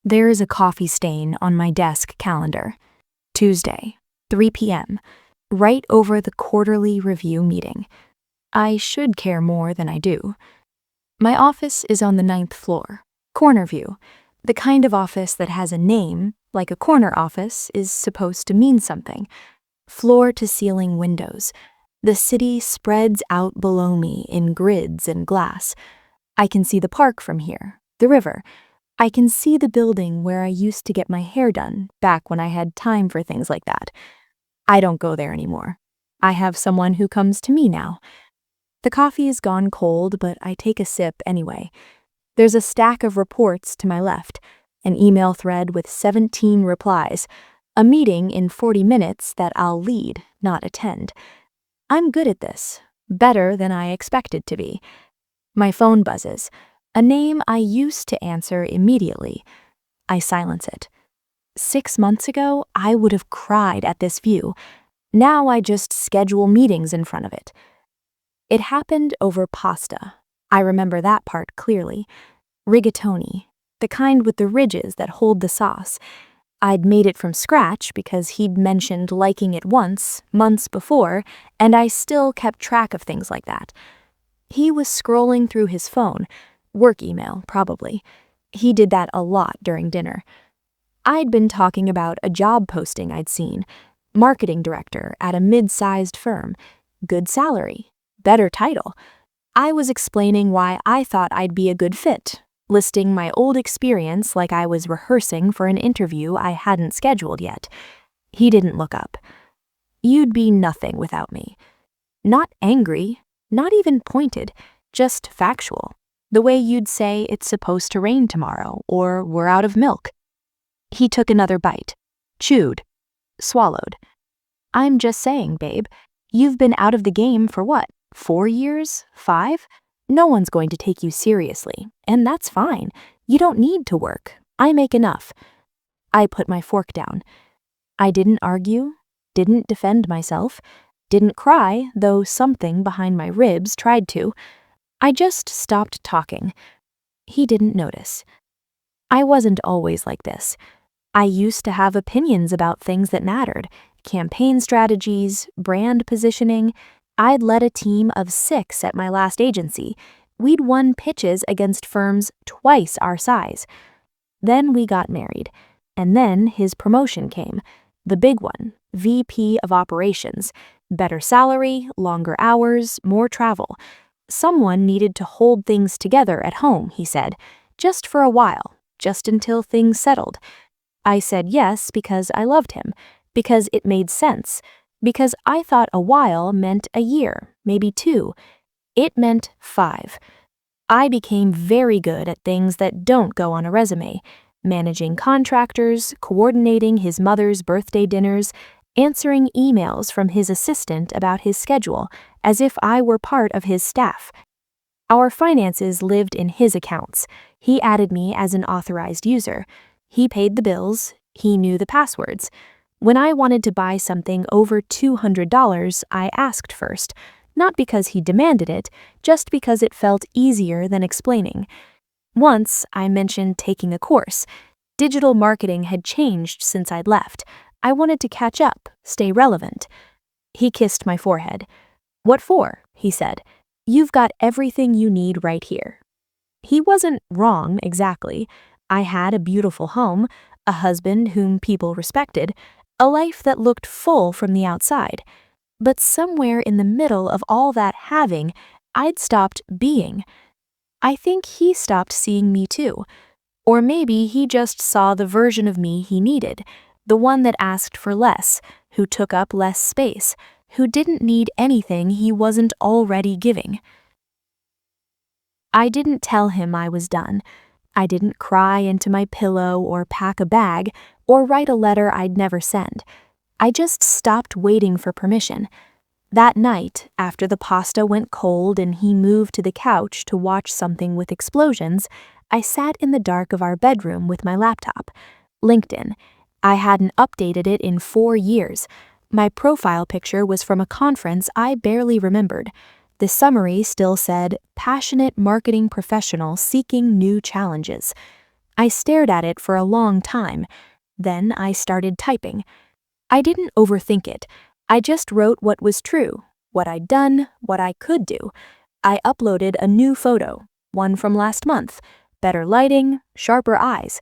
There is a coffee stain on my desk calendar. Tuesday, 3 p.m., right over the quarterly review meeting. I should care more than I do. My office is on the 9th floor, corner view, the kind of office that has a name, like a corner office, is supposed to mean something. Floor-to-ceiling windows. The city spreads out below me in grids and glass. I can see the park from here, the river. I can see the building where I used to get my hair done back when I had time for things like that. I don't go there anymore. I have someone who comes to me now. The coffee is gone cold, but I take a sip anyway. There's a stack of reports to my left, an email thread with 17 replies, a meeting in 40 minutes that I'll lead, not attend. I'm good at this, better than I expected to be. My phone buzzes, a name I used to answer immediately. I silence it. 6 months ago, I would have cried at this view. Now I just schedule meetings in front of it. It happened over pasta. I remember that part clearly. Rigatoni, the kind with the ridges that hold the sauce. I'd made it from scratch because he'd mentioned liking it once, months before, and I still kept track of things like that. He was scrolling through his phone, work email, probably. He did that a lot during dinner. I'd been talking about a job posting I'd seen, marketing director at a mid-sized firm, good salary, better title. I was explaining why I thought I'd be a good fit, listing my old experience like I was rehearsing for an interview I hadn't scheduled yet. He didn't look up. You'd be nothing without me. Not angry, not even pointed, just factual. The way you'd say it's supposed to rain tomorrow, or we're out of milk. He took another bite, chewed, swallowed. I'm just saying, babe, you've been out of the game for what, 4 years? 5? No one's going to take you seriously, and that's fine. You don't need to work. I make enough. I put my fork down. I didn't argue, didn't defend myself, didn't cry, though something behind my ribs tried to. I just stopped talking. He didn't notice. I wasn't always like this. I used to have opinions about things that mattered, campaign strategies, brand positioning. I'd led a team of 6 at my last agency. We'd won pitches against firms twice our size. Then we got married, and then his promotion came. The big one, VP of Operations. Better salary, longer hours, more travel. Someone needed to hold things together at home, he said, just for a while, just until things settled. I said yes because I loved him, because it made sense, because I thought a while meant a year, maybe 2. It meant 5. I became very good at things that don't go on a resume, managing contractors, coordinating his mother's birthday dinners, answering emails from his assistant about his schedule, as if I were part of his staff. Our finances lived in his accounts. He added me as an authorized user. He paid the bills. He knew the passwords. When I wanted to buy something over $200, I asked first, not because he demanded it, just because it felt easier than explaining. Once, I mentioned taking a course. Digital marketing had changed since I'd left. I wanted to catch up, stay relevant. He kissed my forehead. "What for?" he said. "You've got everything you need right here." He wasn't wrong exactly. I had a beautiful home, a husband whom people respected, a life that looked full from the outside. But somewhere in the middle of all that having, I'd stopped being. I think he stopped seeing me too. Or maybe he just saw the version of me he needed, the one that asked for less, who took up less space, who didn't need anything he wasn't already giving. I didn't tell him I was done. I didn't cry into my pillow or pack a bag or write a letter I'd never send. I just stopped waiting for permission. That night, after the pasta went cold and he moved to the couch to watch something with explosions, I sat in the dark of our bedroom with my laptop. LinkedIn. I hadn't updated it in 4 years. My profile picture was from a conference I barely remembered. The summary still said, "Passionate marketing professional seeking new challenges." I stared at it for a long time. Then I started typing. I didn't overthink it. I just wrote what was true, what I'd done, what I could do. I uploaded a new photo, one from last month. Better lighting, sharper eyes.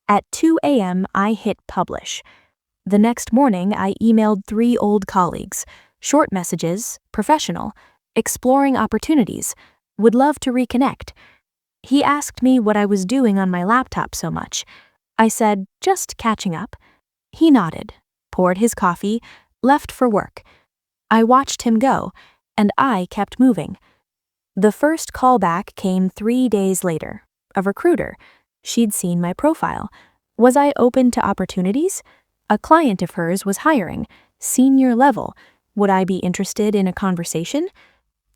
At 2 a.m., I hit publish. The next morning, I emailed 3 old colleagues. Short messages, professional, exploring opportunities, would love to reconnect. He asked me what I was doing on my laptop so much. I said, just catching up. He nodded, poured his coffee, left for work. I watched him go, and I kept moving. The first callback came 3 days later. A recruiter. She'd seen my profile. Was I open to opportunities? A client of hers was hiring, senior level. Would I be interested in a conversation?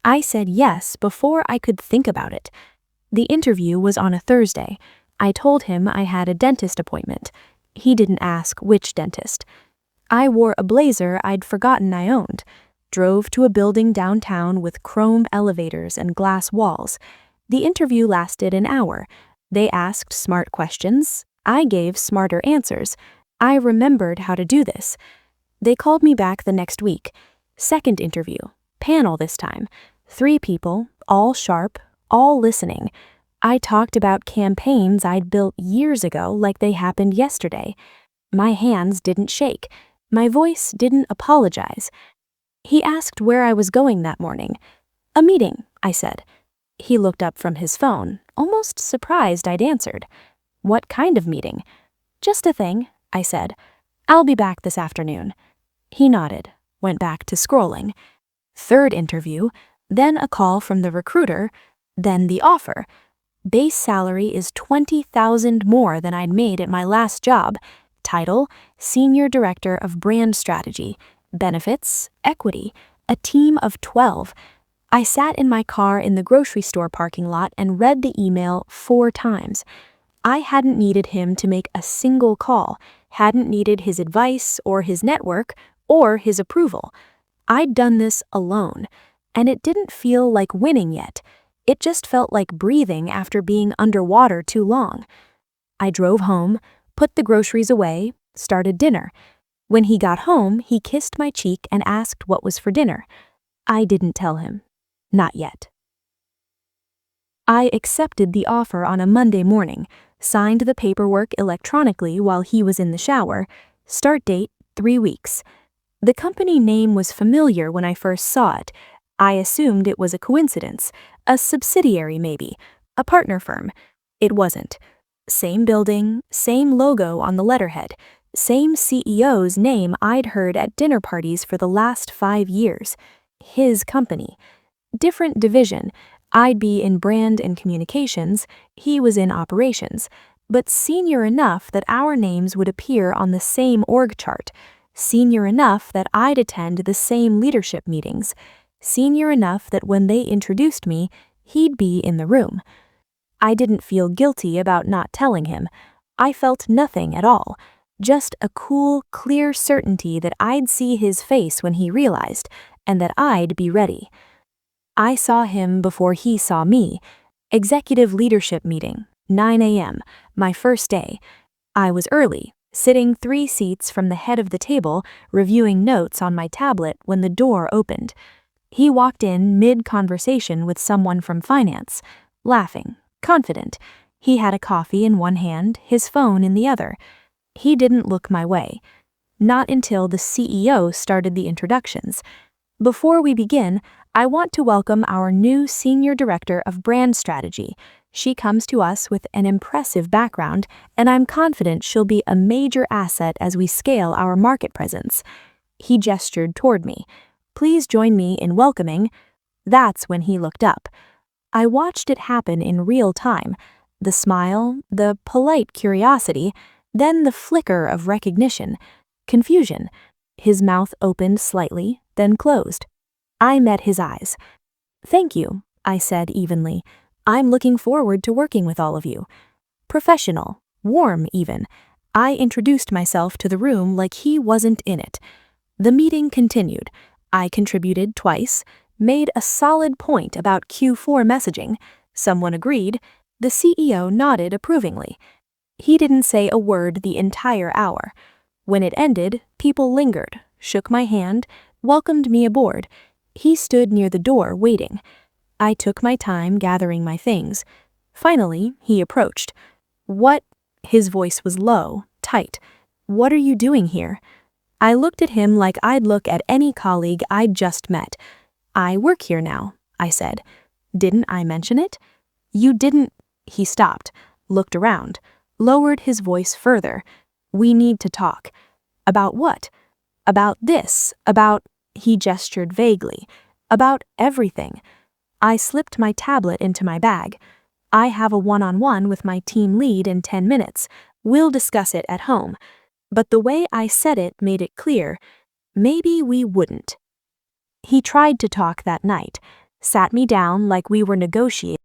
I said yes before I could think about it. The interview was on a Thursday. I told him I had a dentist appointment. He didn't ask which dentist. I wore a blazer I'd forgotten I owned. Drove to a building downtown with chrome elevators and glass walls. The interview lasted an hour. They asked smart questions. I gave smarter answers. I remembered how to do this. They called me back the next week. Second interview. Panel this time. 3 people, all sharp, all listening. I talked about campaigns I'd built years ago like they happened yesterday. My hands didn't shake. My voice didn't apologize. He asked where I was going that morning. A meeting, I said. He looked up from his phone, almost surprised I'd answered. What kind of meeting? Just a thing, I said. I'll be back this afternoon. He nodded, went back to scrolling. Third interview, then a call from the recruiter, then the offer. Base salary is $20,000 more than I'd made at my last job. Title, Senior Director of Brand Strategy. Benefits, equity, a team of 12. I sat in my car in the grocery store parking lot and read the email 4 times. I hadn't needed him to make a single call, hadn't needed his advice or his network or his approval. I'd done this alone, and it didn't feel like winning yet. It just felt like breathing after being underwater too long. I drove home, put the groceries away, started dinner. When he got home, he kissed my cheek and asked what was for dinner. I didn't tell him. Not yet. I accepted the offer on a Monday morning, signed the paperwork electronically while he was in the shower. Start date, 3 weeks. The company name was familiar when I first saw it. I assumed it was a coincidence, a subsidiary maybe, a partner firm. It wasn't. Same building, same logo on the letterhead, same CEO's name I'd heard at dinner parties for the last 5 years. His company. Different division. I'd be in brand and communications, he was in operations, but senior enough that our names would appear on the same org chart, senior enough that I'd attend the same leadership meetings, senior enough that when they introduced me, he'd be in the room. I didn't feel guilty about not telling him. I felt nothing at all, just a cool, clear certainty that I'd see his face when he realized, and that I'd be ready. I saw him before he saw me. Executive leadership meeting, 9 a.m., my first day. I was early, sitting 3 seats from the head of the table, reviewing notes on my tablet when the door opened. He walked in mid-conversation with someone from finance, laughing, confident. He had a coffee in one hand, his phone in the other. He didn't look my way. Not until the CEO started the introductions. Before we begin, I want to welcome our new Senior Director of Brand Strategy. She comes to us with an impressive background, and I'm confident she'll be a major asset as we scale our market presence. He gestured toward me. Please join me in welcoming. That's when he looked up. I watched it happen in real time. The smile, the polite curiosity, then the flicker of recognition, confusion. His mouth opened slightly, then closed. I met his eyes. Thank you, I said evenly. I'm looking forward to working with all of you. Professional, warm even. I introduced myself to the room like he wasn't in it. The meeting continued. I contributed twice, made a solid point about Q4 messaging. Someone agreed. The CEO nodded approvingly. He didn't say a word the entire hour. When it ended, people lingered, shook my hand, welcomed me aboard. He stood near the door waiting. I took my time gathering my things. Finally, he approached. "What?" His voice was low, tight. "What are you doing here?" I looked at him like I'd look at any colleague I'd just met. "I work here now," I said. "Didn't I mention it?" "You didn't." He stopped, looked around, lowered his voice further. "We need to talk." "About what?" "About this, about," he gestured vaguely, "about everything." I slipped my tablet into my bag. "I have a one-on-one with my team lead in 10 minutes. We'll discuss it at home." But the way I said it made it clear, maybe we wouldn't. He tried to talk that night, sat me down like we were negotiating.